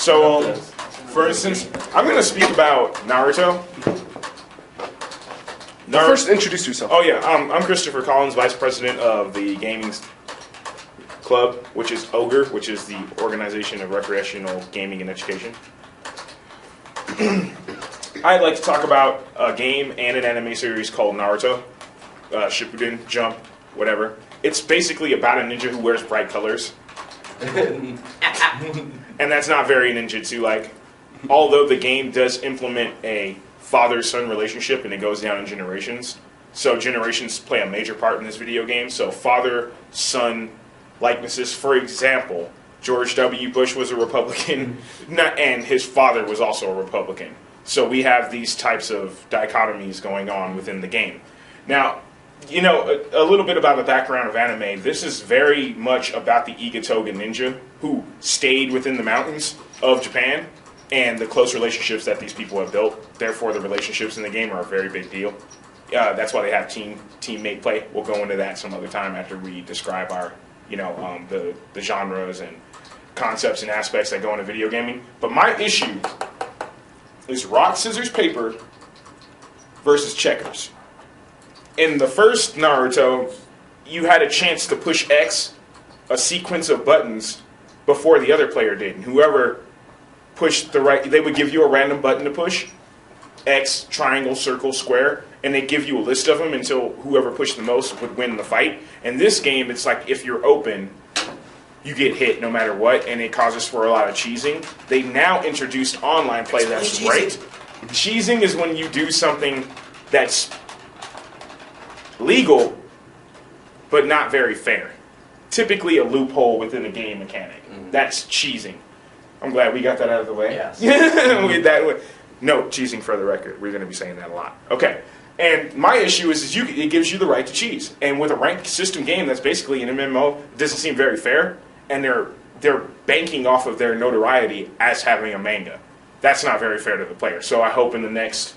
So, for instance, I'm going to speak about Naruto. First, introduce yourself. Oh, yeah. I'm Christopher Collins, Vice President of the Gaming Club, which is Ogre, which is the Organization of Recreational Gaming and Education. I'd like to talk about a game and an anime series called Naruto. Shippuden, Jump, whatever. It's basically about a ninja who wears bright colors. And that's not very ninjutsu-like. Although the game does implement a father-son relationship and it goes down in generations. So generations play a major part in this video game. So father-son likenesses. For example, George W. Bush was a Republican and his father was also a Republican. So we have these types of dichotomies going on within the game. Now, you know, a little bit about the background of anime. This is very much about the Igatoga ninja who stayed within the mountains of Japan and the close relationships that these people have built. Therefore, the relationships in the game are a very big deal. That's why they have teammate play. We'll go into that some other time after we describe our, the genres and concepts and aspects that go into video gaming. But my issue is rock, scissors, paper versus checkers. In the first Naruto, you had a chance to push X, a sequence of buttons, before the other player did. And whoever pushed the right, they would give you a random button to push, X, triangle, circle, square, and they give you a list of them until whoever pushed the most would win the fight. In this game, it's like if you're open, you get hit no matter what, and it causes for a lot of cheesing. They now introduced online play that's great. Cheesing is when you do something that's legal, but not very fair. Typically a loophole within a game mechanic. That's cheesing. I'm glad we got that out of the way. Yes. No, cheesing for the record. We're going to be saying that a lot. Okay. And my issue is it gives you the right to cheese. And with a ranked system game that's basically an MMO, it doesn't seem very fair. And they're banking off of their notoriety as having a manga. That's not very fair to the player. So I hope in the next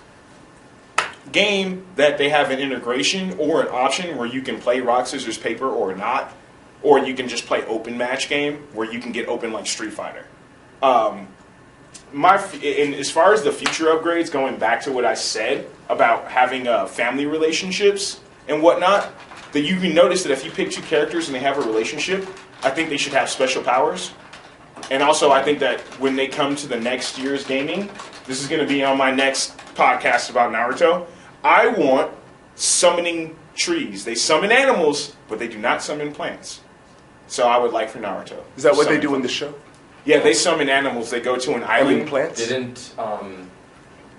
game that they have an integration or an option where you can play rock, scissors, paper or not. Or you can just play open match game where you can get open like Street Fighter. And as far as the future upgrades, going back to what I said about having family relationships and whatnot, that you can notice that if you pick two characters and they have a relationship, I think they should have special powers. And also, I think that when they come to the next year's gaming, this is going to be on my next podcast about Naruto, I want summoning trees. They summon animals, but they do not summon plants. So I would like for Naruto. Is that what they do in the show? Yeah, they summon animals. They go to an island. Plants? Didn't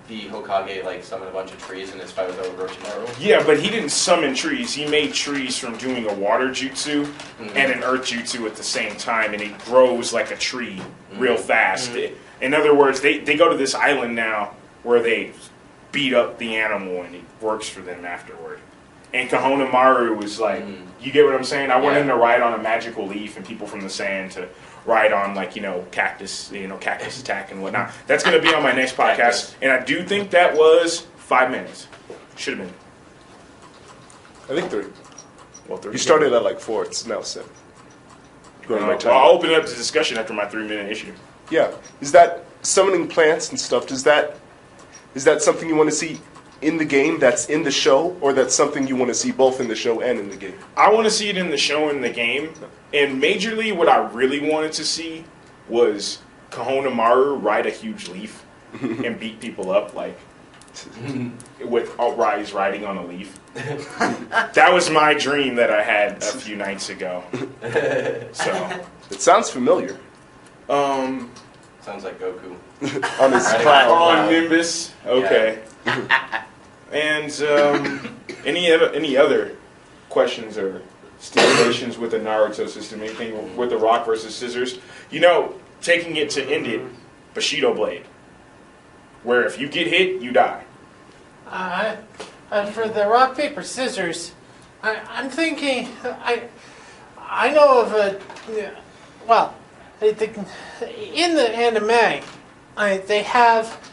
the Hokage summon a bunch of trees in his fight with Orochimaru? Yeah, but he didn't summon trees. He made trees from doing a water jutsu and an earth jutsu at the same time, and it grows like a tree real fast. In other words, they go to this island now where they beat up the animal, and it works for them afterward. And Kahona Maru was like, you get what I'm saying? I want him to ride on a magical leaf and people from the sand to ride on cactus, cactus attack and whatnot. That's going to be on my next podcast. And I do think that was 5 minutes. Should have been. I think 3. Well, 3. You started at like 4. It's now 7. I'll open up the discussion after my 3-minute issue. Yeah. Is that summoning plants and stuff, is that something you want to see in the game that's in the show, or that's something you want to see both in the show and in the game? I want to see it in the show and the game. And majorly what I really wanted to see was Kahona Maru ride a huge leaf and beat people up with Rise riding on a leaf. That was my dream that I had a few nights ago. So it sounds familiar. Sounds like Goku. On his cloud. On Nimbus. Okay. Yeah. And any other questions or stipulations with the Naruto system? Anything with the rock versus scissors? Taking it to end it, Bushido Blade. Where if you get hit, you die. For the rock, paper, scissors, I'm thinking, I know of in the anime, they have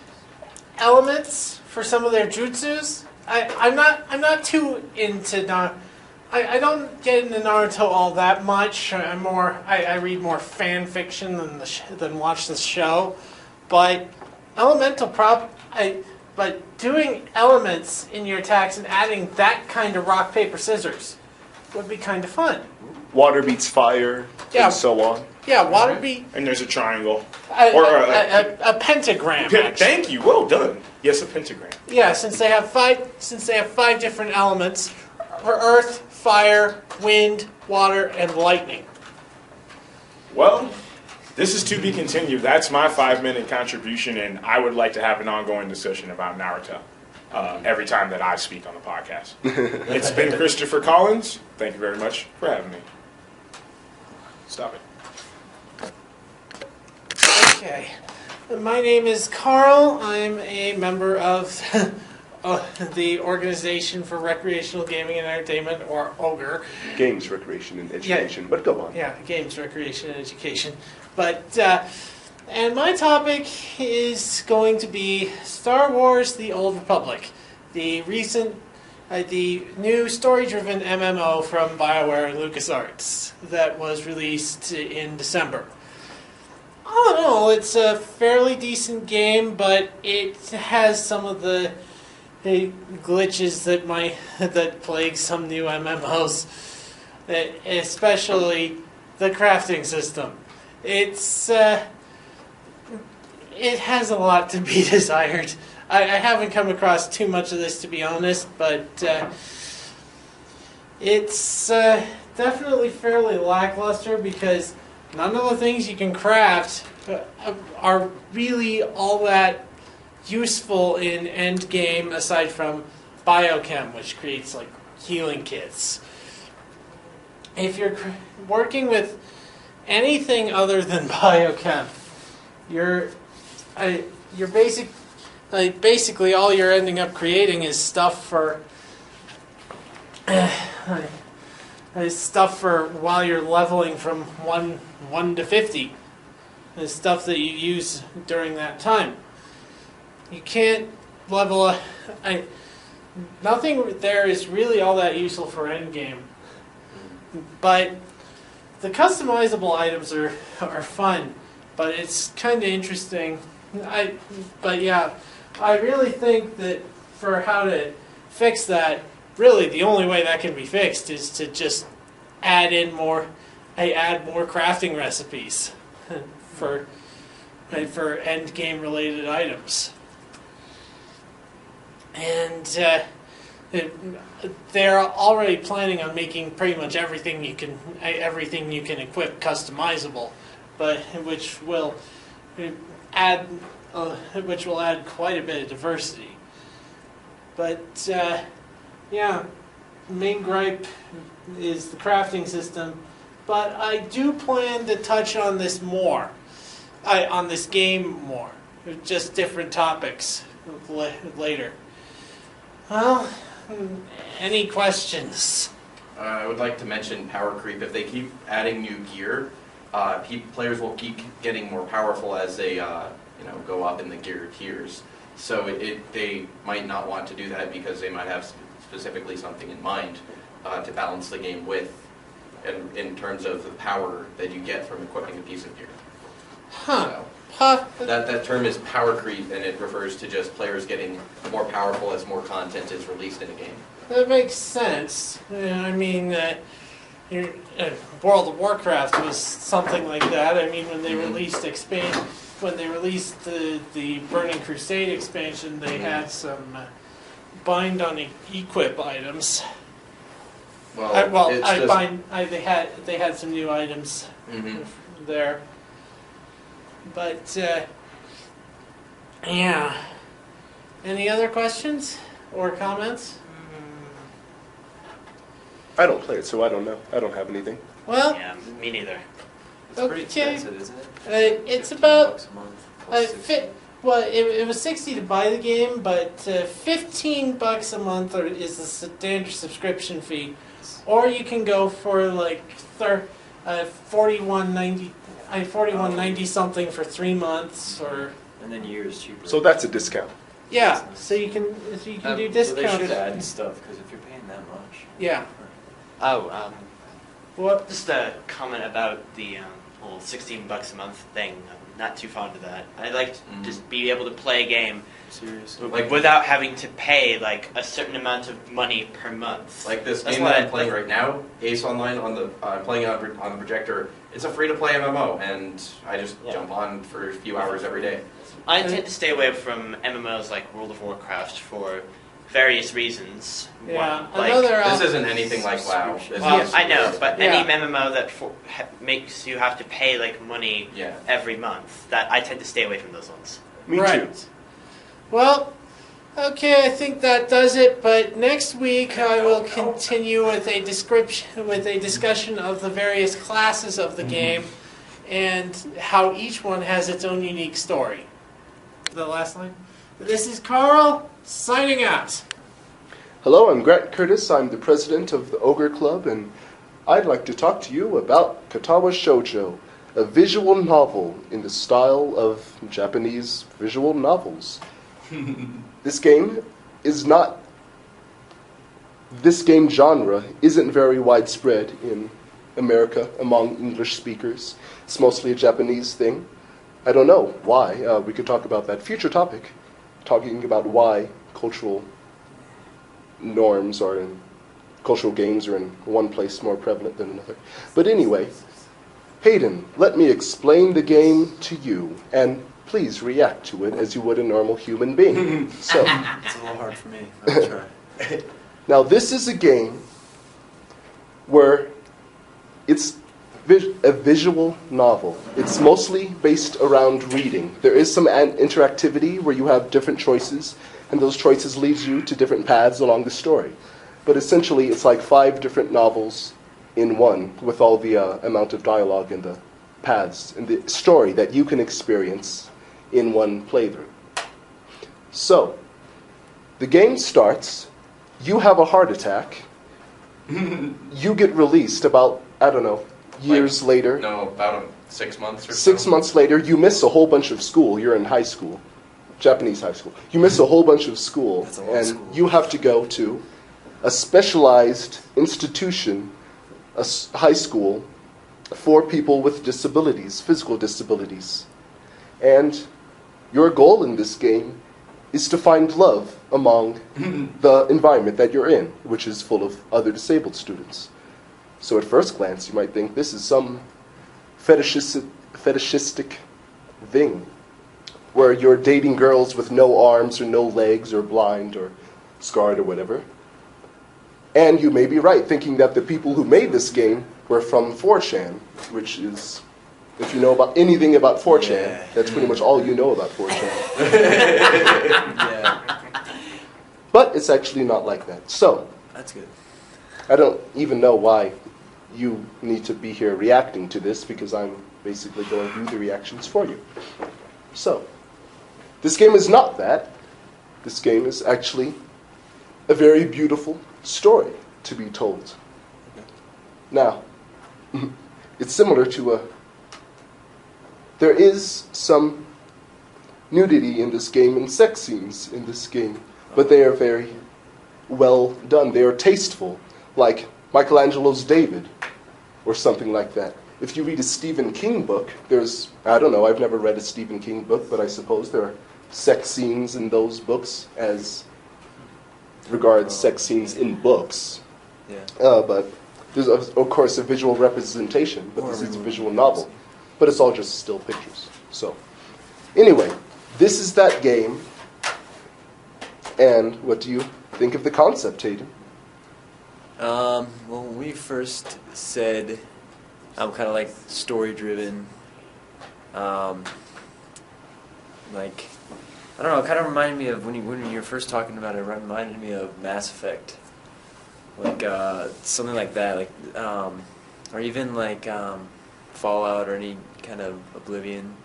elements for some of their jutsus. I'm not too into I don't get into Naruto all that much. I read more fan fiction than watch the show. But but doing elements in your attacks and adding that kind of rock, paper, scissors would be kind of fun. Water beats fire, Yeah. and so on. Yeah, water beat And there's a triangle. a pentagram. Actually. Thank you. Well done. Yes, a pentagram. Yeah, since they have five different elements: earth, fire, wind, water, and lightning. Well, this is to be continued. That's my 5-minute contribution, and I would like to have an ongoing discussion about Naruto every time that I speak on the podcast. It's been Christopher Collins. Thank you very much for having me. Stop it. Okay. My name is Carl. I'm a member of the Organization for Recreational Gaming and Entertainment, or Ogre. Games, recreation, and education. But go on. Yeah, games, recreation, and education. But, and my topic is going to be Star Wars: The Old Republic, the new story-driven MMO from BioWare and LucasArts that was released in December. All in all, it's a fairly decent game, but it has some of the glitches that plague some new MMOs, especially the crafting system. It has a lot to be desired. I haven't come across too much of this, to be honest, but it's definitely fairly lackluster because none of the things you can craft are really all that useful in end game, aside from biochem, which creates like healing kits. If you're working with anything other than biochem, basically all you're ending up creating is stuff for while you're leveling from 1 to 50. The stuff that you use during that time. You can't level nothing there is really all that useful for endgame. But the customizable items are fun, but it's kind of interesting. I really think that for how to fix that, really the only way that can be fixed is to just add more crafting recipes for end game related items. And they're already planning on making pretty much everything you can equip customizable, but which will add quite a bit of diversity. But main gripe is the crafting system. But I do plan to touch on this more, on this game more, just different topics later. Well, any questions? I would like to mention power creep. If they keep adding new gear, players will keep getting more powerful as they go up in the gear tiers. So they might not want to do that because they might have specifically something in mind to balance the game with, and in terms of the power that you get from equipping a piece of gear. Huh. So, that term is power creep, and it refers to just players getting more powerful as more content is released in a game. That makes sense. I mean, World of Warcraft was something like that. I mean, when they released the Burning Crusade expansion, they had some bind on equip items. They had some new items there. But yeah. Any other questions or comments? I don't play it, so I don't know. I don't have anything. Well, Yeah, me neither. It's pretty expensive, isn't it? It's about $15 a month. Plus 60. it was $60 to buy the game, but $15 a month is the standard subscription fee, or you can go for like $41.90 something for 3 months, or And then years cheaper. So that's a discount. yeah. So you can do So they discounted. should add stuff, because if you're paying that much. Yeah. Oh, What? just a comment about the whole $16 a month thing. I'm not too fond of that. I like to just be able to play a game Seriously. Like- without having to pay like a certain amount of money per month. Like this That's game what that I- I'm playing right now, Ace Online, I'm playing it on the projector. It's a free-to-play MMO, and I just Yeah. jump on for a few hours every day. I tend to stay away from MMOs like World of Warcraft for various reasons. Yeah, Like, another. This isn't anything like WoW. This well, is I know, weird. but Yeah. any MMO that makes you have to pay like money Yeah. every month, that I tend to stay away from those ones. Me Right. too. Well, okay, I think that does it. But next week I will continue with a discussion of the various classes of the game and how each one has its own unique story. The last line. This is Carl signing out. Hello, I'm Grant Curtis. I'm the president of the Ogre Club, and I'd like to talk to you about Katawa Shoujo, a visual novel in the style of Japanese visual novels. This game genre isn't very widespread in America among English speakers. It's mostly a Japanese thing. I don't know why. We could talk about that future topic, talking about why cultural norms are in cultural games are in one place more prevalent than another. But anyway, Hayden, let me explain the game to you, and please react to it as you would a normal human being. So, It's a little hard for me. I'll try. now this is a game where it's a visual novel. It's mostly based around reading. There is some interactivity where you have different choices, and those choices lead you to different paths along the story. But essentially, it's like 5 different novels in one, with all the amount of dialogue and the paths and the story that you can experience in one playthrough. So, the game starts, you have a heart attack, you get released about, I don't know, years later. No, about 6 months or so. 6 months later, you miss a whole bunch of school. You're in high school, Japanese high school. You miss a whole bunch of school, That's a lot of and school. you have to go to a specialized institution, high school, for people with disabilities, physical disabilities. And your goal in this game is to find love among the environment that you're in, which is full of other disabled students. So at first glance, you might think this is some fetishistic thing, where you're dating girls with no arms or no legs or blind or scarred or whatever. And you may be right, thinking that the people who made this game were from 4chan, which is, if you know about anything about 4chan, Yeah. that's pretty much all you know about 4chan. Yeah, But it's actually not like that. So, that's good. I don't even know why you need to be here reacting to this, because I'm basically going to do the reactions for you. So, this game is not that. This game is actually a very beautiful story to be told. Now, it's similar to there is some nudity in this game and sex scenes in this game, but they are very well done. They are tasteful, like Michelangelo's David, or something like that. If you read a Stephen King book, there's, I don't know, I've never read a Stephen King book, but I suppose there are sex scenes in those books as regards sex scenes in books. Yeah. But there's, of course, a visual representation, but Or this is a everyone visual can novel. see. But it's all just still pictures. So, anyway, this is that game. And what do you think of the concept, Hayden? Well, when we first said I'm kind of like story-driven, like, I don't know, it kind of reminded me of when you were first talking about it, it reminded me of Mass Effect. Like, something like that, like, or even like Fallout or any kind of Oblivion.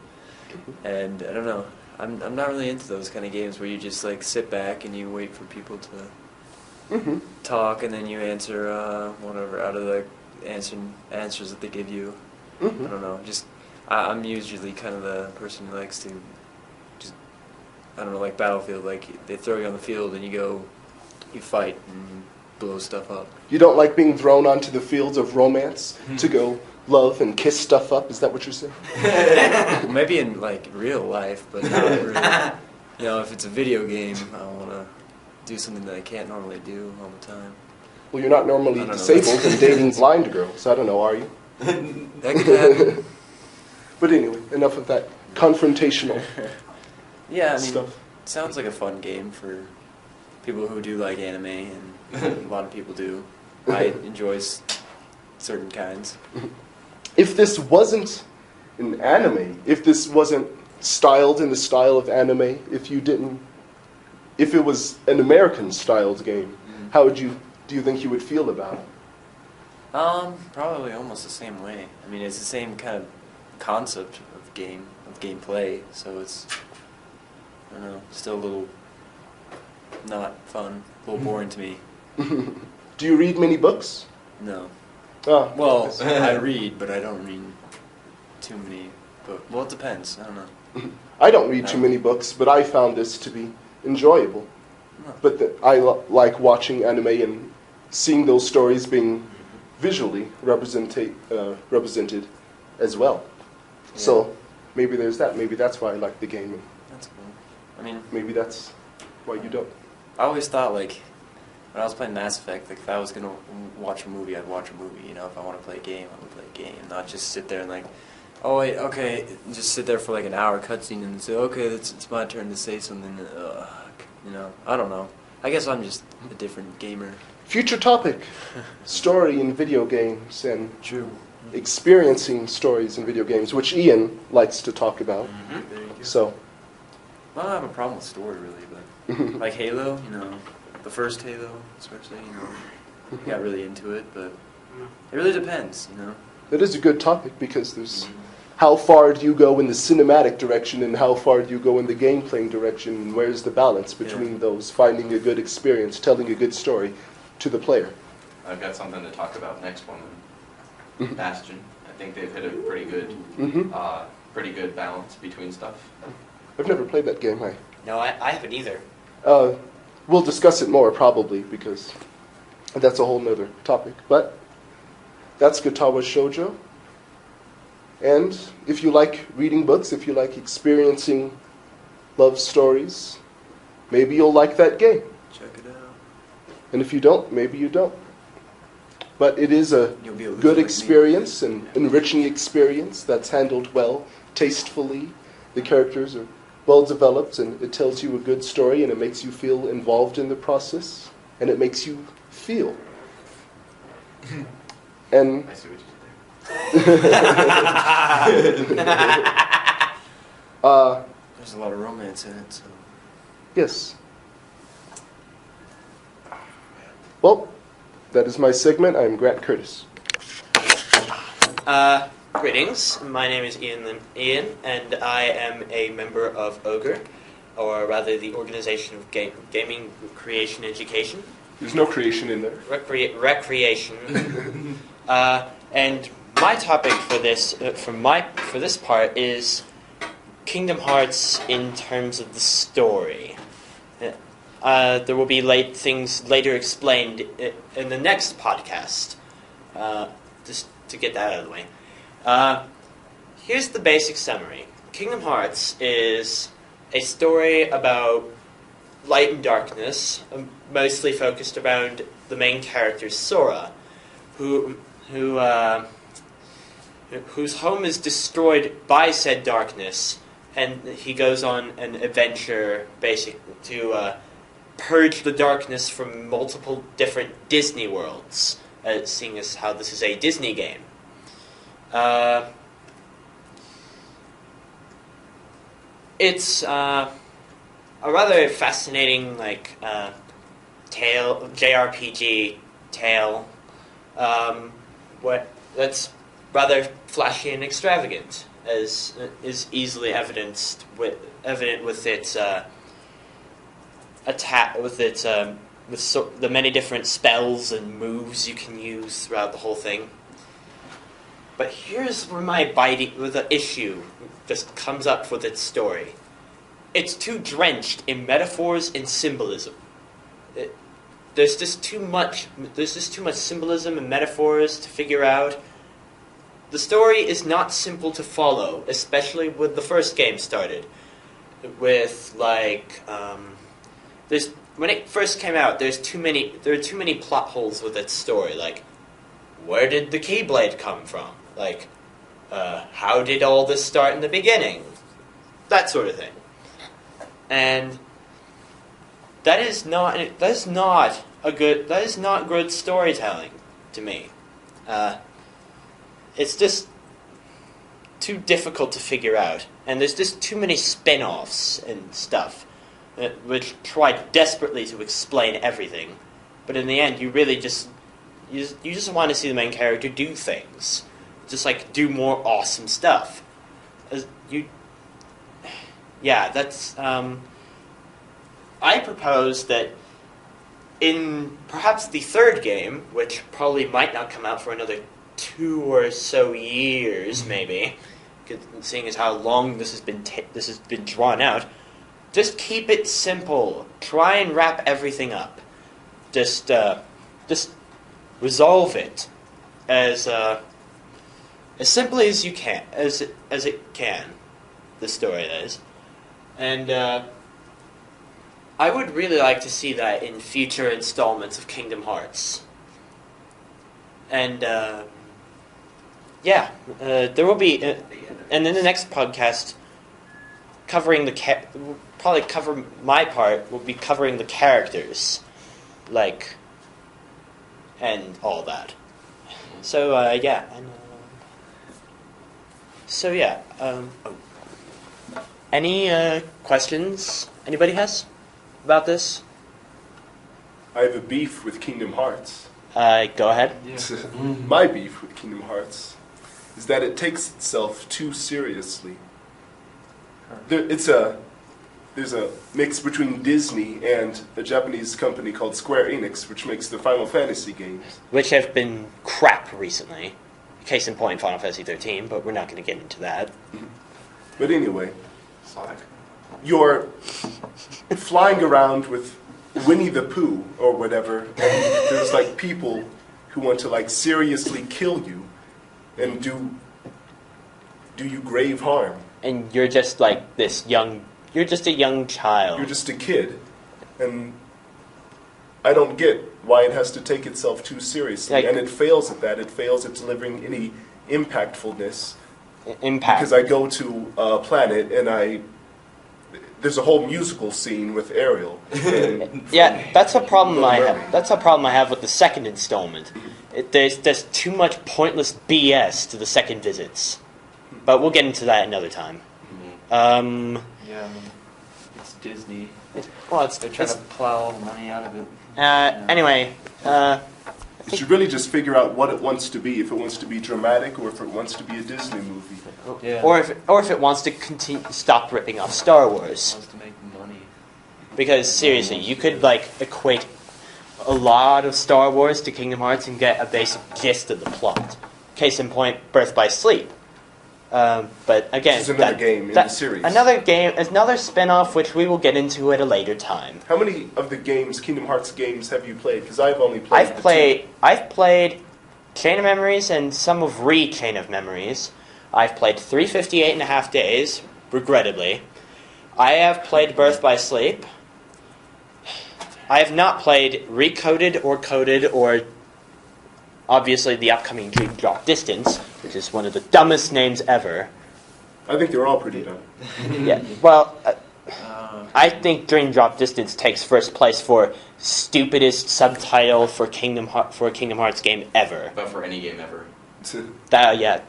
And I don't know, I'm not really into those kind of games where you just like sit back and you wait for people to talk and then you answer whatever out of the answers that they give you. I don't know, just I'm usually kind of the person who likes to just, I don't know, like Battlefield, like they throw you on the field and you go, you fight, and blow stuff up. You don't like being thrown onto the fields of romance to go love and kiss stuff up? Is that what you're saying? Well, maybe in like real life, but not really. You know, if it's a video game, I want to do something that I can't normally do all the time. Well, you're not normally I don't know. disabled and dating blind girls. I don't know, are you? That could happen. But anyway, enough of that confrontational Yeah, I mean, stuff. it sounds like a fun game for people who do like anime, and a lot of people do. I enjoy certain kinds. If this wasn't an anime, if this wasn't styled in the style of anime, if it was an American-styled game, how do you think you would feel about it? Probably almost the same way. I mean, it's the same kind of concept of gameplay, so it's, I don't know, still a little not fun, a little boring to me. Do you read many books? No. Oh, Well, I read, but I don't read too many books. Well, it depends. I don't know. I don't read too many books, but I found this to be enjoyable. But I like watching anime and seeing those stories being visually represented as well. Yeah. So maybe there's that. Maybe that's why I like the game, and That's cool. I mean, maybe that's why you don't. I always thought, like, when I was playing Mass Effect, like, if I was going to watch a movie, I'd watch a movie. You know, if I want to play a game, I would play a game. Not just sit there and, like, oh, wait, okay, just sit there for, like, an hour cutscene and say, okay, it's my turn to say something. You know, I don't know. I guess I'm just a different gamer. Future topic: story in video games and True. experiencing stories in video games, which Ian likes to talk about. There you go. So, I don't have a problem with story, really, but, like, Halo, you know, the first Halo, especially, you know, got really into it, but it really depends, you know. it is a good topic because there's how far do you go in the cinematic direction and how far do you go in the gameplay direction, and where's the balance between those, finding a good experience, telling a good story to the player. I've got something to talk about next one. Bastion. I think they've hit a pretty good balance between stuff. I've never played that game. No, I haven't either. We'll discuss it more probably because that's a whole nother topic. But that's Gatawa Shoujo. And if you like reading books, if you like experiencing love stories, maybe you'll like that game. Check it out. And if you don't, maybe you don't. But it is a You'll be a loser good like me. experience, an enriching experience that's handled well, tastefully. The characters are well developed, and it tells you a good story, and it makes you feel involved in the process, and it makes you feel. And I see what you did There's a lot of romance in it, so. yes. Well, that is my segment. I am Grant Curtis. Greetings. My name is Ian, and I am a member of Ogre, or rather the Organization of Gaming Creation Education. There's no creation in there. Recreation. And my topic for this for this part is Kingdom Hearts in terms of the story. There will be things later explained in the next podcast. Just to get that out of the way. Here's the basic summary. Kingdom Hearts is a story about light and darkness, mostly focused around the main character Sora, whose home is destroyed by said darkness, and he goes on an adventure to purge the darkness from multiple different Disney worlds, seeing as how this is a Disney game. It's a rather fascinating, JRPG tale. That's rather flashy and extravagant, as is easily evidenced with its the many different spells and moves you can use throughout the whole thing. But here's where the issue just comes up with its story. It's too drenched in metaphors and symbolism. there's just too much symbolism and metaphors to figure out. The story is not simple to follow, especially when the first game started. With when it first came out, there are too many plot holes with its story. Like, where did the Keyblade come from? Like, how did all this start in the beginning? That sort of thing. And that is not good storytelling to me. It's just too difficult to figure out, and there's just too many spin-offs and stuff which try desperately to explain everything, but in the end, you really just want to see the main character do things, just like do more awesome stuff. I propose that in perhaps the third game, which probably might not come out for another 2 or so years, maybe, seeing as how long this has been drawn out, just keep it simple. Try and wrap everything up. Just resolve it as simply as you can, as it can. The story is, and I would really like to see that in future installments of Kingdom Hearts. And there will be, and in the next podcast, probably cover my part. Will be covering the characters, and all that. So any questions anybody has about this? I have a beef with Kingdom Hearts. Go ahead. My beef with Kingdom Hearts is that it takes itself too seriously. There's a mix between Disney and a Japanese company called Square Enix, which makes the Final Fantasy games. Which have been crap recently. Case in point, Final Fantasy 13, but we're not going to get into that. But anyway, you're flying around with Winnie the Pooh or whatever, and there's people who want to seriously kill you and do you grave harm. And you're just you're just a young child. You're just a kid, and I don't get why it has to take itself too seriously, and it fails at that. It fails at delivering any impactfulness. Because I go to a planet and there's a whole musical scene with Ariel. That's a problem I have. That's a problem I have with the second installment. There's too much pointless BS to the second visits, but we'll get into that another time. It's Disney. They're trying to plow all the money out of it. Anyway, it should really just figure out what it wants to be. If it wants to be dramatic, or if it wants to be a Disney movie, or if it wants to stop ripping off Star Wars. It wants to make money. Because seriously, you could equate a lot of Star Wars to Kingdom Hearts and get a basic gist of the plot. Case in point, Birth by Sleep. But again, this is another game in the series. Another spin-off, which we will get into at a later time. How many of the Kingdom Hearts games, have you played? Because I've only played. I've played Chain of Memories and some of Chain of Memories. I've played 358.5 Days, regrettably. I have played Birth by Sleep. I have not played Recoded or Coded or obviously the upcoming Dream Drop Distance, which is one of the dumbest names ever. I think they're all pretty dumb. Yeah, well, I think Dream Drop Distance takes first place for stupidest subtitle for a Kingdom Hearts game ever. But for any game ever.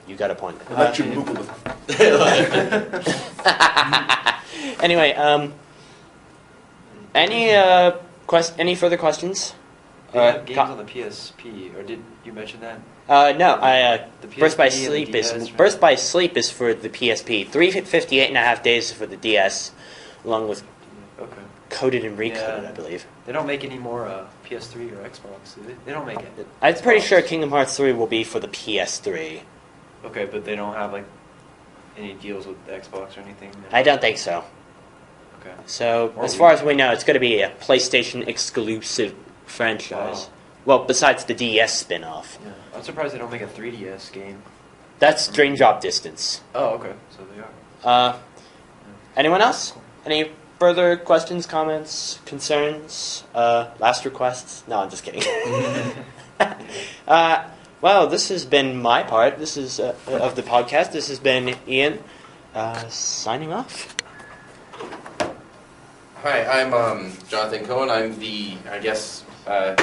You got a point. I'll let you Google it. Anyway, any further questions? They have games on the PSP, or did you mention that? No. The Burst by PSP Sleep and the is DS, right? Burst by Sleep is for the PSP. 358.5 Days is for the DS, along with Coded and Recoded, I believe. They don't make any more PS3 or Xbox, do they? They don't make it. I'm pretty sure Kingdom Hearts 3 will be for the PS3. Okay, but they don't have any deals with Xbox or anything? I don't think so. Okay. So, as far as we know, it's going to be a PlayStation exclusive franchise. Wow. Well, besides the DS spin-off. Yeah. I'm surprised they don't make a 3DS game. That's Drain Drop Distance. Oh, okay. So they are. Anyone else? Any further questions, comments, concerns, last requests? No, I'm just kidding. Well, this has been my part. This is of the podcast. This has been Ian signing off. Hi, I'm Jonathan Cohen. I'm the,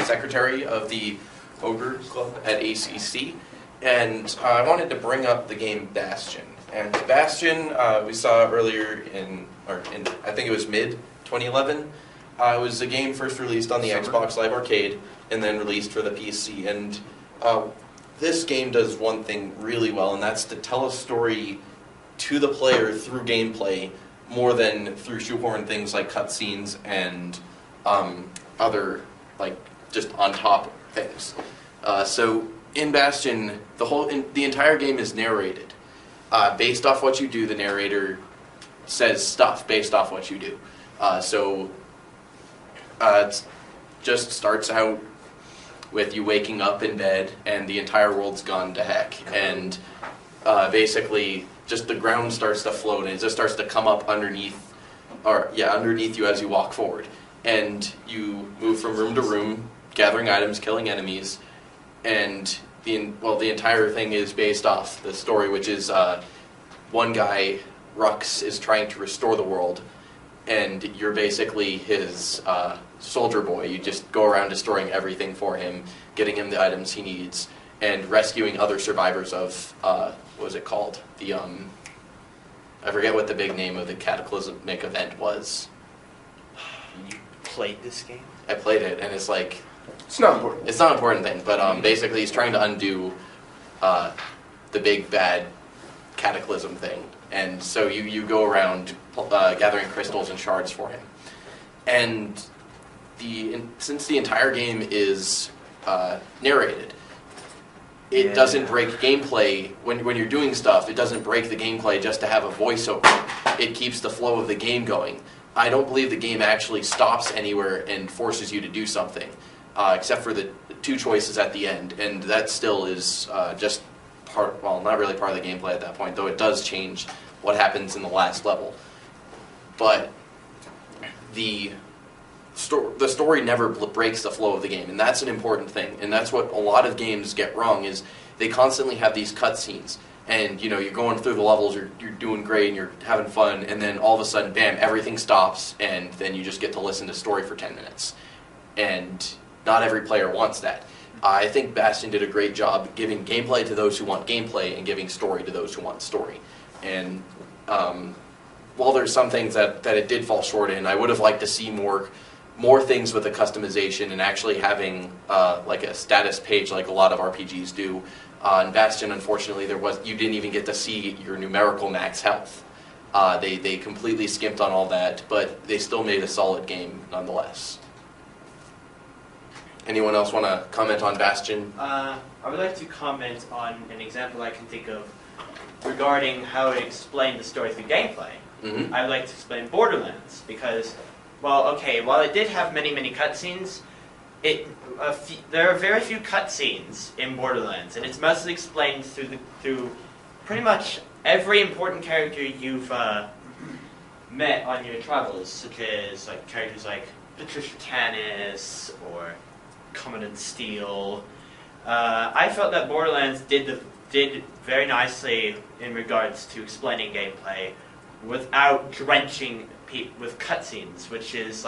secretary of the Ogre Club at ACC. And I wanted to bring up the game Bastion. And Bastion, we saw earlier I think it was mid-2011. It was a game first released on the Xbox Live Arcade and then released for the PC. And this game does one thing really well, and that's to tell a story to the player through gameplay more than through shoehorn things like cutscenes and other, like, just on top things. So in Bastion, the entire game is narrated. Based off what you do, the narrator says stuff based off what you do. It just starts out with you waking up in bed and the entire world's gone to heck. And basically, just the ground starts to float and it just starts to come up underneath you as you walk forward. And you move from room to room, gathering items, killing enemies, and the entire thing is based off the story, which is one guy, Rux, is trying to restore the world, and you're basically his soldier boy. You just go around destroying everything for him, getting him the items he needs, and rescuing other survivors of, what was it called? I forget what the big name of the cataclysmic event was. You played this game? I played it, and it's like... It's not important. It's not an important thing, but basically he's trying to undo the big bad cataclysm thing. And so you go around gathering crystals and shards for him. And since the entire game is narrated, it doesn't break gameplay. When you're doing stuff, it doesn't break the gameplay just to have a voiceover. It keeps the flow of the game going. I don't believe the game actually stops anywhere and forces you to do something. Except for the two choices at the end, and that still is just not really part of the gameplay at that point, though it does change what happens in the last level. But the story never breaks the flow of the game, and that's an important thing, and that's what a lot of games get wrong, is they constantly have these cutscenes, and you're going through the levels, you're doing great, and you're having fun, and then all of a sudden, bam, everything stops, and then you just get to listen to story for 10 minutes. And not every player wants that. I think Bastion did a great job giving gameplay to those who want gameplay and giving story to those who want story. And while there's some things that it did fall short in, I would have liked to see more things with the customization and actually having like a status page like a lot of RPGs do. In Bastion, unfortunately, you didn't even get to see your numerical max health. They completely skimped on all that, but they still made a solid game nonetheless. Anyone else want to comment on Bastion? I would like to comment on an example I can think of regarding how it explained the story through gameplay. Mm-hmm. I would like to explain Borderlands because, while it did have many cutscenes, there are very few cutscenes in Borderlands, and it's mostly explained through pretty much every important character you've met on your travels, such as characters like Patricia Canis or Commandant Steele. I felt that Borderlands did very nicely in regards to explaining gameplay without drenching with cutscenes, which is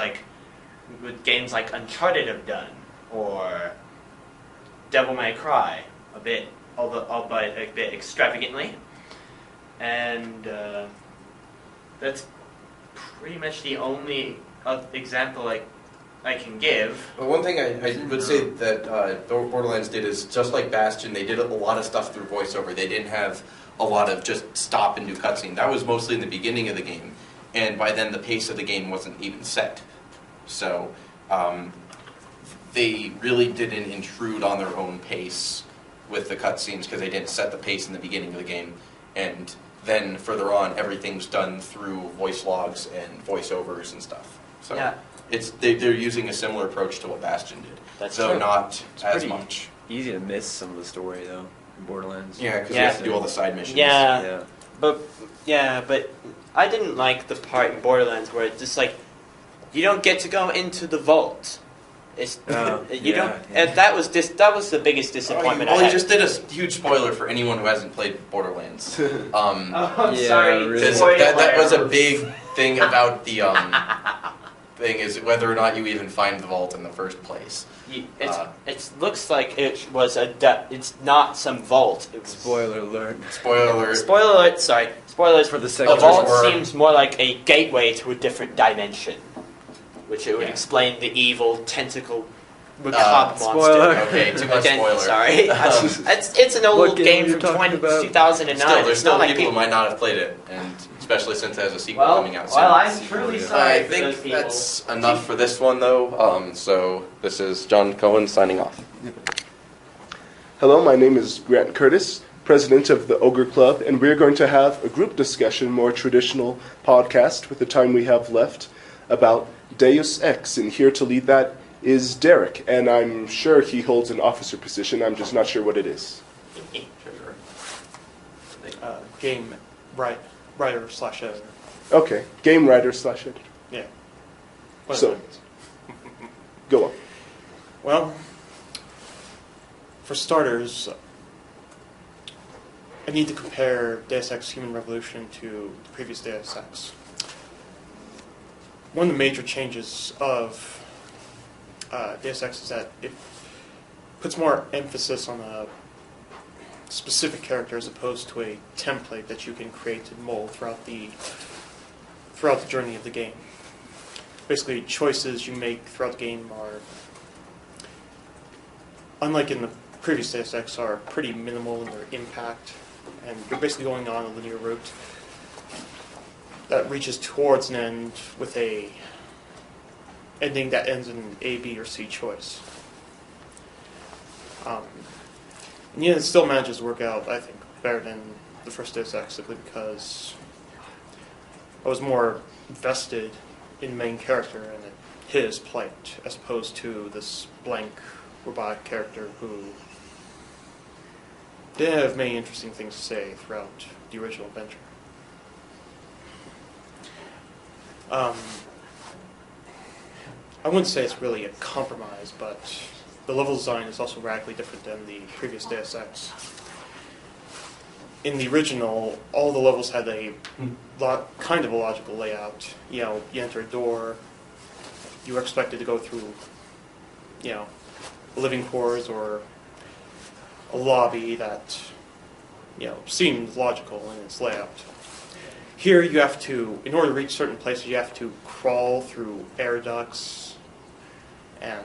with games like Uncharted have done, or Devil May Cry, albeit a bit extravagantly. And that's pretty much the only example I can give. Well, one thing I would say that Borderlands did is, just like Bastion, they did a lot of stuff through voiceover. They didn't have a lot of just stop and do cutscene. That was mostly in the beginning of the game, and by then the pace of the game wasn't even set. So they really didn't intrude on their own pace with the cutscenes because they didn't set the pace in the beginning of the game. And then further on, everything's done through voice logs and voiceovers and stuff. So Yeah. they're using a similar approach to what Bastion did. That's though true. not It's as pretty much. easy to miss some of the story though in Borderlands. Yeah, because Yeah. you have to do all the side missions. Yeah. But I didn't like the part in Borderlands where it's just like you don't get to go into the vault. It's you don't. And that was the biggest disappointment. Oh, I you had. just did a huge spoiler for anyone who hasn't played Borderlands. Oh, I'm Yeah, sorry. really. 'Cause Spoiler. that was a big thing about the thing is whether or not you even find the vault in the first place. It looks like it was it's not some vault. It was, Spoiler alert. Spoiler alert. spoiler alert. Sorry. Spoilers For the The second vault one. seems more like a gateway to a different dimension, which it would Yeah. explain the evil tentacle macabre monster. spoiler. Okay, too much Again, spoiler. Sorry. it's an old What game game are you from talking about? 2009. Still, there's It's still not like people who might not have played it, and especially since it has a sequel coming out soon. I'm truly sorry. I for those think people. that's enough for this one, though. So this is John Cohen signing off. Hello, my name is Grant Curtis, president of the Ogre Club, and we're going to have a group discussion, more traditional podcast with the time we have left, about Deus Ex. And here to lead that is Derek, and I'm sure he holds an officer position. I'm just not sure what it is. Sure. Game writer / editor. Okay, game writer / editor. Yeah. So- Go on. Well, for starters, I need to compare Deus Ex Human Revolution to the previous Deus Ex. One of the major changes of Deus Ex is that it puts more emphasis on a specific character as opposed to a template that you can create and mold throughout the journey of the game. Basically, choices you make throughout the game are, unlike in the previous Deus Ex, are pretty minimal in their impact, and you're basically going on a linear route that reaches towards an end with a ending that ends in an A, B, or C choice. And yet it still manages to work out, I think, better than the first Deus Ex, simply because I was more invested in the main character and in his plight, as opposed to this blank robotic character who didn't have many interesting things to say throughout the original adventure. I wouldn't say it's really a compromise, but the level design is also radically different than the previous Deus Ex. In the original, all the levels had a kind of a logical layout. You know, you enter a door, you were expected to go through, you know, a living quarters or a lobby that, you know, seemed logical in its layout. Here you have to, in order to reach certain places, you have to crawl through air ducts, and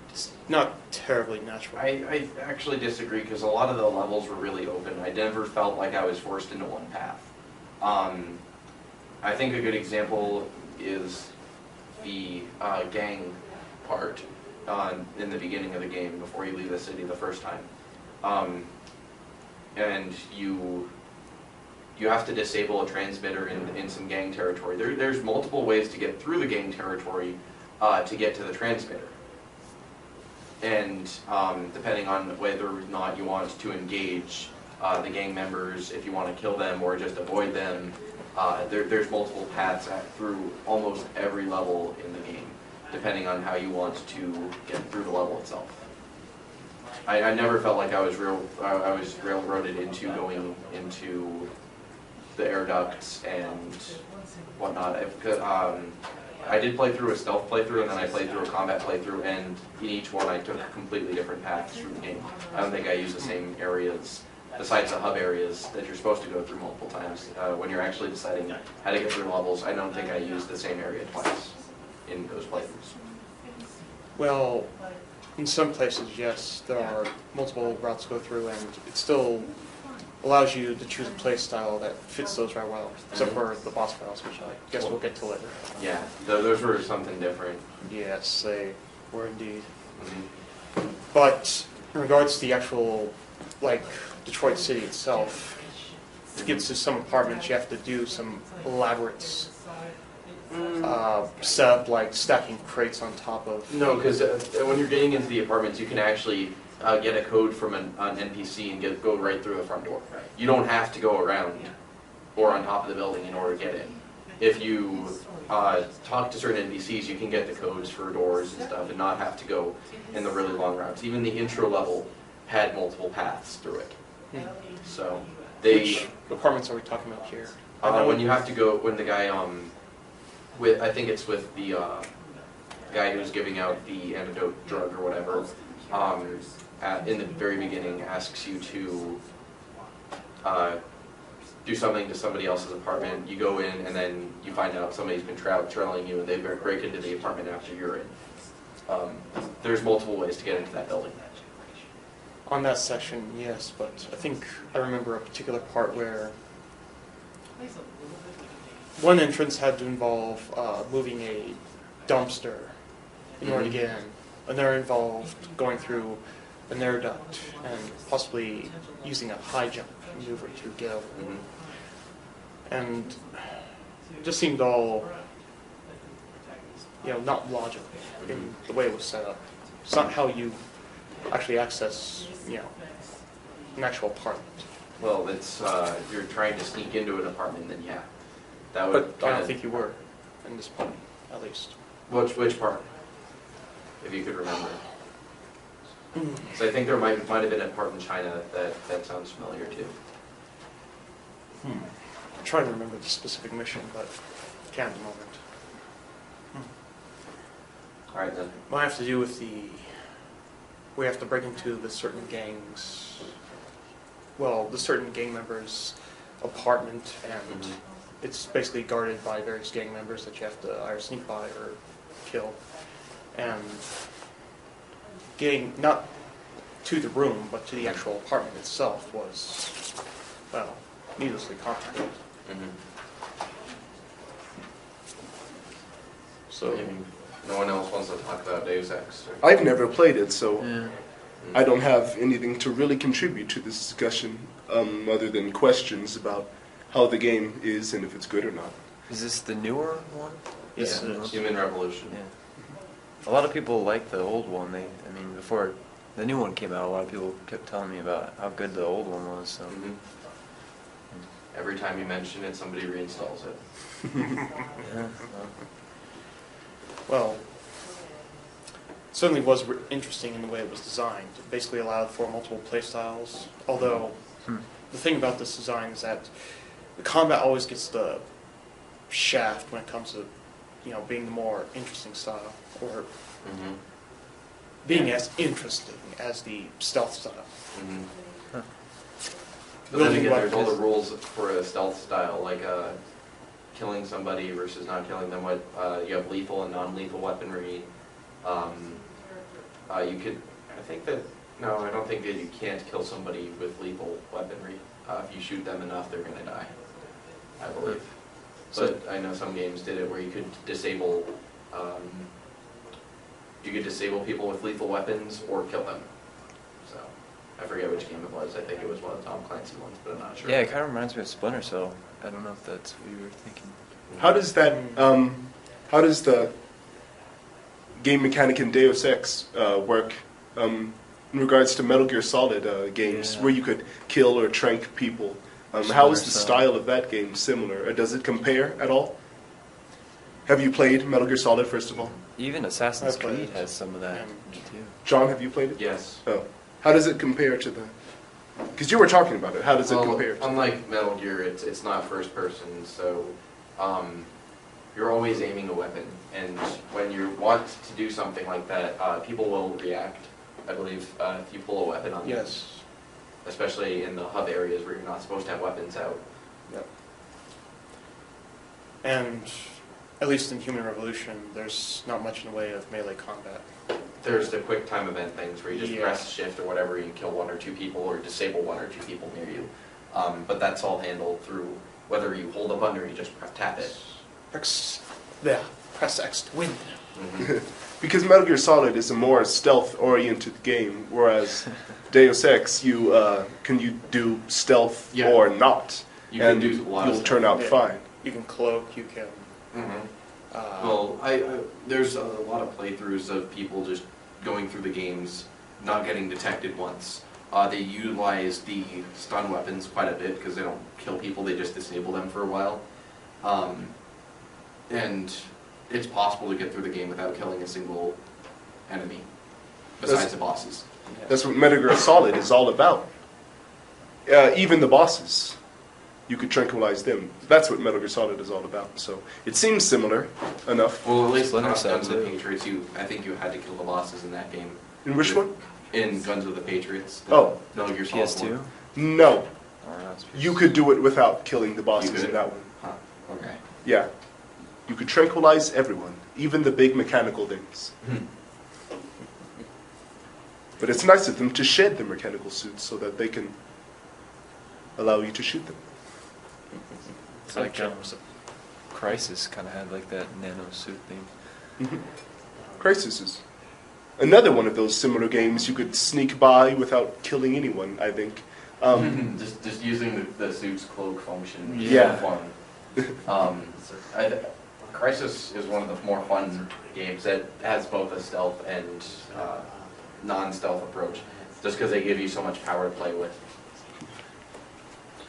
it's not terribly natural. I actually disagree because a lot of the levels were really open. I never felt like I was forced into one path. I think a good example is the gang part in the beginning of the game before you leave the city the first time. And you have to disable a transmitter in some gang territory. There's multiple ways to get through the gang territory to get to the transmitter. And depending on whether or not you want to engage the gang members, if you want to kill them or just avoid them, there's multiple paths through almost every level in the game, depending on how you want to get through the level itself. I never felt like I was railroaded into going into the air ducts and whatnot. I did play through a stealth playthrough, and then I played through a combat playthrough, and in each one I took completely different paths through the game. I don't think I used the same areas, besides the hub areas that you're supposed to go through multiple times. When you're actually deciding how to get through levels, I don't think I used the same area twice in those playthroughs. Well, in some places, yes, there are multiple routes to go through, and it still allows you to choose a play style that fits those right well, except for the boss battles, which I guess we'll get to later. Yeah, those were something different. Yes, they were indeed. Mm-hmm. But in regards to the actual, like, Detroit City itself, to get to some apartments, you have to do some elaborate set up like stacking crates on top of. No, because when you're getting into the apartments, you can actually get a code from an NPC and go right through the front door. You don't have to go around or on top of the building in order to get in. If you talk to certain NPCs, you can get the codes for doors and stuff and not have to go in the really long routes. Even the intro level had multiple paths through it. So Which apartments are we talking about here? when you have to go, when the guy I think it's with the guy who's giving out the antidote drug or whatever, in the very beginning asks you to do something to somebody else's apartment. You go in and then you find out somebody's been trailing you and they break into the apartment after you're in. There's multiple ways to get into that building. On that section, yes, but I think I remember a particular part where one entrance had to involve moving a dumpster in order to get in. Another involved going through an air duct and possibly using a high jump maneuver to get over. And it just seemed all, not logical in the way it was set up. It's not how you actually access, an actual apartment. Well, it's if you're trying to sneak into an apartment, then yeah, that would. But I don't think you were in this part, at least. Which part? If you could remember. So I think there might have been a part in China that sounds familiar too. I'm trying to remember the specific mission, but can't at the moment. All right then. Might have to do with we have to break into the certain gangs, the certain gang members' apartment, and it's basically guarded by various gang members that you have to either sneak by or kill. And getting not to the room, but to the actual apartment itself was, needlessly complicated. So, no one else wants to talk about Deus Ex? I've never played it, so I don't have anything to really contribute to this discussion other than questions about how the game is and if it's good or not. Is this the newer one? yes, Yeah, it is. Human Revolution. Yeah. A lot of people like the old one. Before the new one came out, a lot of people kept telling me about how good the old one was. So. Every time you mention it, somebody reinstalls it. Yeah. Well, it certainly was interesting in the way it was designed. It basically allowed for multiple playstyles, although the thing about this design is that the combat always gets the shaft when it comes to, being the more interesting style, or being as interesting as the stealth style. But then again, there's all the rules for a stealth style, like killing somebody versus not killing them. You have lethal and non-lethal weaponry. You could, I don't think that you can't kill somebody with lethal weaponry. If you shoot them enough, they're going to die, I believe. But I know some games did it where you could disable people with lethal weapons or kill them. So I forget which game it was. I think it was one of the Tom Clancy ones, but I'm not sure. Yeah, it kind of reminds me of Splinter Cell. I don't know if that's what you were thinking. How does the game mechanic in Deus Ex work in regards to Metal Gear Solid games where you could kill or trank people? How is the style of that game similar? Or does it compare at all? Have you played Metal Gear Solid, first of all? Even Assassin's I've played Creed it. has some of that too. John, have you played it? Yes. Oh. How does it compare to the... Because you were talking about it. How does it compare to... Unlike Metal Gear, it's not first person, so you're always aiming a weapon. And when you want to do something like that, people will react, I believe, if you pull a weapon on them. Yes. Especially in the hub areas where you're not supposed to have weapons out. Yep. And at least in Human Revolution, there's not much in the way of melee combat. There's the quick time event things where you just press shift or whatever, you can kill one or two people or disable one or two people near you. But that's all handled through whether you hold a button or you just tap it. Press X to win. Because Metal Gear Solid is a more stealth-oriented game, whereas Deus Ex, can you do stealth or not, You can do a lot of you'll stuff. turn out fine. You can cloak, you can... Well, there's a lot of playthroughs of people just going through the games, not getting detected once. They utilize the stun weapons quite a bit because they don't kill people; they just disable them for a while. And it's possible to get through the game without killing a single enemy, besides the bosses. That's what Metal Gear Solid is all about. Even the bosses, you could tranquilize them. That's what Metal Gear Solid is all about. So it seems similar enough. Well, at least in Splinter Cell Guns of the too. Patriots, I think you had to kill the bosses in that game. In which one? In Guns of the Patriots. Oh. Metal Gear Solid PS2? 1. No. Or that's You could do it without killing the bosses You could? in that one. Huh. Okay. Yeah. You could tranquilize everyone, even the big mechanical things. But it's nice of them to shed their mechanical suits so that they can allow you to shoot them. It's like Crisis kind of had like that nano suit thing. Crysis is another one of those similar games you could sneak by without killing anyone, I think. Just using the suit's cloak function. is Yeah. so fun. Crysis is one of the more fun games that has both a stealth and non-stealth approach, just because they give you so much power to play with.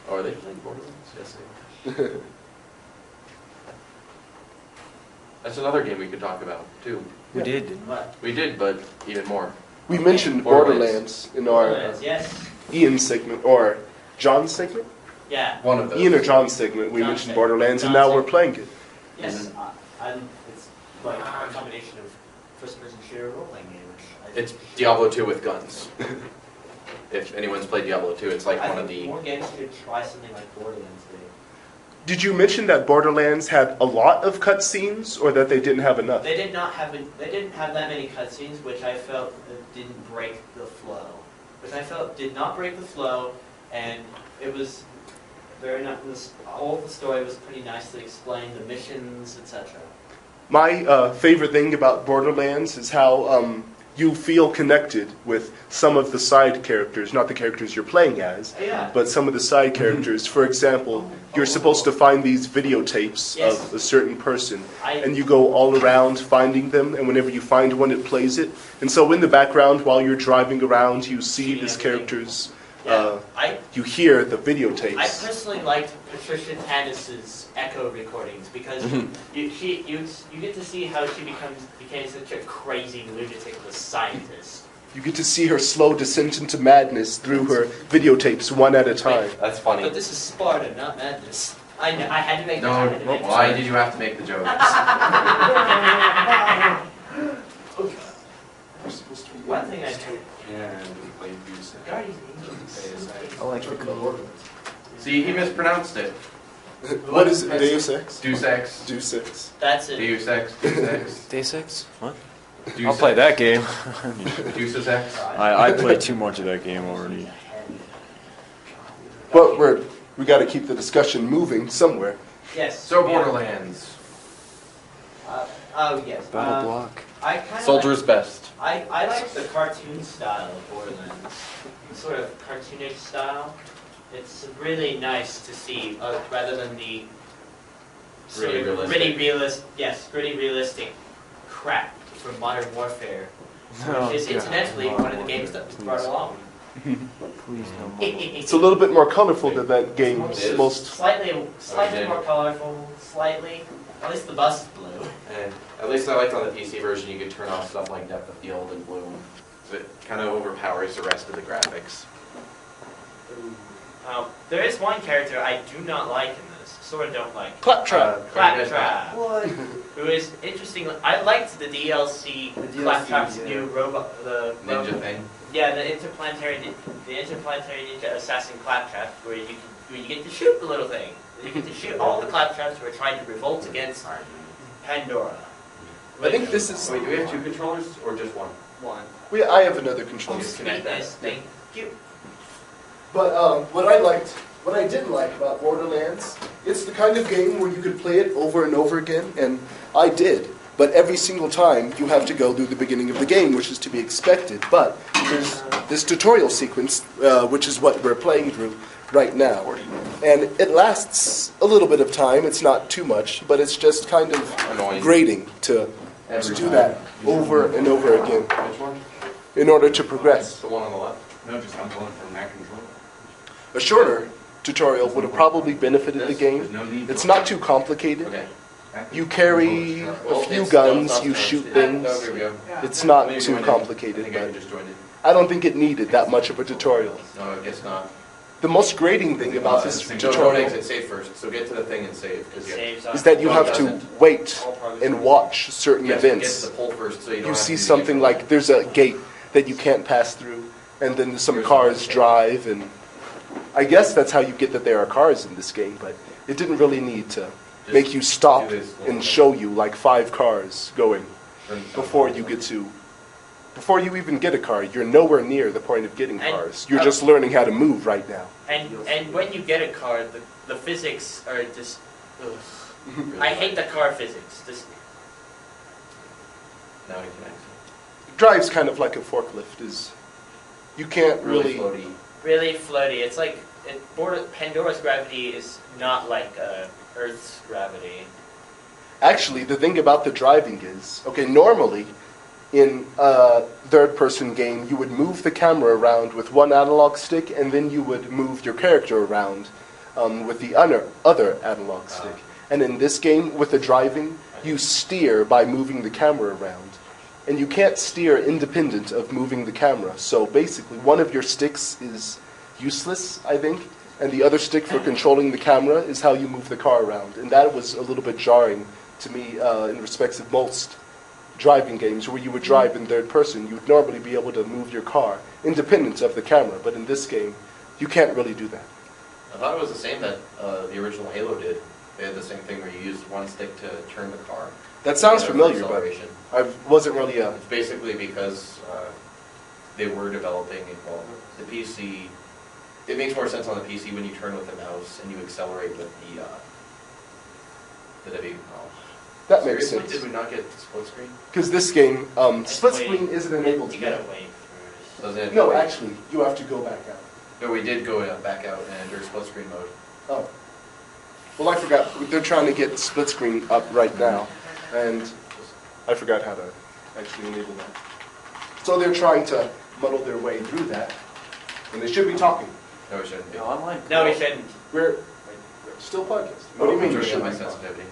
Oh, are they playing Borderlands? Yes, they are. That's another game we could talk about, too. We did, didn't we? We did, but even more. We mentioned Borderlands. Borderlands in our Borderlands, yes. Ian segment, or John's segment? Yeah. One of those. Ian or John's segment, we John's mentioned segment. Borderlands, and John's now we're segment. playing it. Yes. It's like a combination of first-person shooter role-playing game, which I think It's Diablo 2 with guns. If anyone's played Diablo 2, it's like I one of think the... more games should try something like Borderlands did. Did you mention that Borderlands had a lot of cutscenes, or that they didn't have enough? They didn't have that many cutscenes, which I felt didn't break the flow. Which I felt did not break the flow, and it was very nice. All the story was pretty nicely explained, the missions, etc. My favorite thing about Borderlands is how you feel connected with some of the side characters, not the characters you're playing as, Yeah. but some of the side characters. For example, you're supposed to find these videotapes Yes. of a certain person, I- and you go all around finding them, and whenever you find one, it plays it. And so in the background, while you're driving around, you see Shooting these everything. characters, Yeah. you hear the I videotapes. personally liked Patricia Tannis's echo recordings because you get to see how she became such a crazy lunatic of a scientist. You get to see her slow descent into madness through her videotapes one at a time. That's funny. But this is Sparta, not madness. I know, I had to make No, I had to make why did you have to make the jokes? One thing I do. Guardian I like the color. See, he mispronounced it. What is it? Deus Ex? Deus Ex. Deus Ex. That's it. Deus Ex. Deus Ex. Day 6? What? Deus I'll play Ex. that game. Deus Ex. I played too much of that game already. But we got to keep the discussion moving somewhere. Yes. So Borderlands. Oh yes. Battle Block. I kind of Soldier's best. I like the cartoon style of Borderlands, the sort of cartoonish style. It's really nice to see, rather than the sort Really of realistic. gritty realistic crap from Modern Warfare, Oh, which is God. incidentally one of the games that was brought along. Please no more. It's a little bit more colorful than that game's It is. most. Slightly Okay. more colorful, slightly. At least the bus is blue. And at least I liked on the PC version you could turn off stuff like depth of field and bloom. It kind of overpowers the rest of the graphics. There is one character I do not like in this. Sort of don't like. Claptrap. Claptrap. Who is interesting. I liked the DLC. Claptrap's yeah. new robot. The Ninja thing. Yeah, the interplanetary ninja assassin Claptrap, where you get to shoot the little thing. You get to shoot all the Claptraps who are trying to revolt against Pandora. I think this is. Wait, do we have two controllers or just one? One. I have another controller. Sweetness. Thank you. But what I didn't like about Borderlands, it's the kind of game where you could play it over and over again, and I did. But every single time, you have to go through the beginning of the game, which is to be expected. But there's this tutorial sequence, which is what we're playing through, right now. And it lasts a little bit of time. It's not too much, but it's just kind of Annoying. grating to do that over and over again Which one? in order to progress. The one on the left. No, just I'm going from that control. A shorter tutorial would have probably benefited the game. There's no need. It's not too complicated. Okay. You carry a few guns, you shoot things. Oh, here we go. It's not Maybe too joined in. I complicated, think I but just joined it. I don't think it needed that much of a tutorial. No, I guess not. The most grating thing about this Don't tutorial exit, save first. So get to the thing and save. 'cause you- Saves is that you No, it have to doesn't. wait and watch certain Yes, get to events. the pole first so you don't You have see to do something the like there's a gate that you can't pass through, and then some cars drive, and I guess that's how you get that there are cars in this game, but it didn't really need to make you stop and show you like 5 cars going before you even get a car. You're nowhere near the point of getting And- cars. You're just learning how to move right now. And when you get a car, the physics are just. Ugh. I hate the car physics. Just Now we can exit. Drives kind of like a forklift. You can't really. floaty. really floaty. It's like Pandora's gravity is not like Earth's gravity. Actually, the thing about the driving is, okay, normally in a third-person game, you would move the camera around with one analog stick, and then you would move your character around with the other analog stick. And in this game, with the driving, you steer by moving the camera around. And you can't steer independent of moving the camera. So basically, one of your sticks is useless, I think, and the other stick for controlling the camera is how you move the car around. And that was a little bit jarring to me in respects of most driving games where you would drive in third person. You would normally be able to move your car independent of the camera, but in this game, you can't really do that. I thought it was the same that the original Halo did. They had the same thing where you used one stick to turn the car. That sounds The other familiar, for but acceleration. I wasn't really It's basically because they were developing it. Well, the PC. It makes more sense on the PC when you turn with the mouse and you accelerate with the W. Oh. that makes Seriously? sense. Did we not get split screen? Because this game, split Wait. screen isn't enabled You yet. gotta wait first. Doesn't it? No, actually, you have to go back out. No, we did go back out and enter split screen mode. Oh. Well, I forgot. They're trying to get split screen up right now, and I forgot how to actually enable that. So they're trying to muddle their way through that, and they should be talking. No, we shouldn't be. No, online. No, we shouldn't. We're still podcasting. What do you mean you Turning should on my be? sensitivity.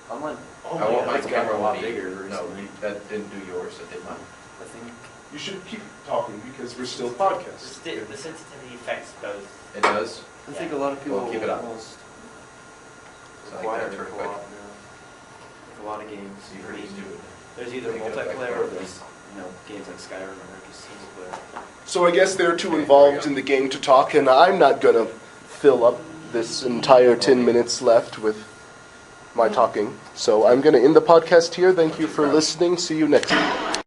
Online. Oh I want my it's gotten camera a lot will be bigger No, recently. that didn't do yours. It did mine. I think. You should keep talking because we're still The podcasting. sensitivity affects both. It does. I think a lot of people Well, keep it up. almost So I require think it that turned for quick. like a lot of games. So you're pretty stupid. There's either Think of it like multiplayer or that. there's games like Skyrim or just single player. So I guess they're too Okay, involved there we in the game to talk, and I'm not gonna fill up this entire 10 minutes left with my talking. So I'm gonna end the podcast here. Thank you for listening. See you next week.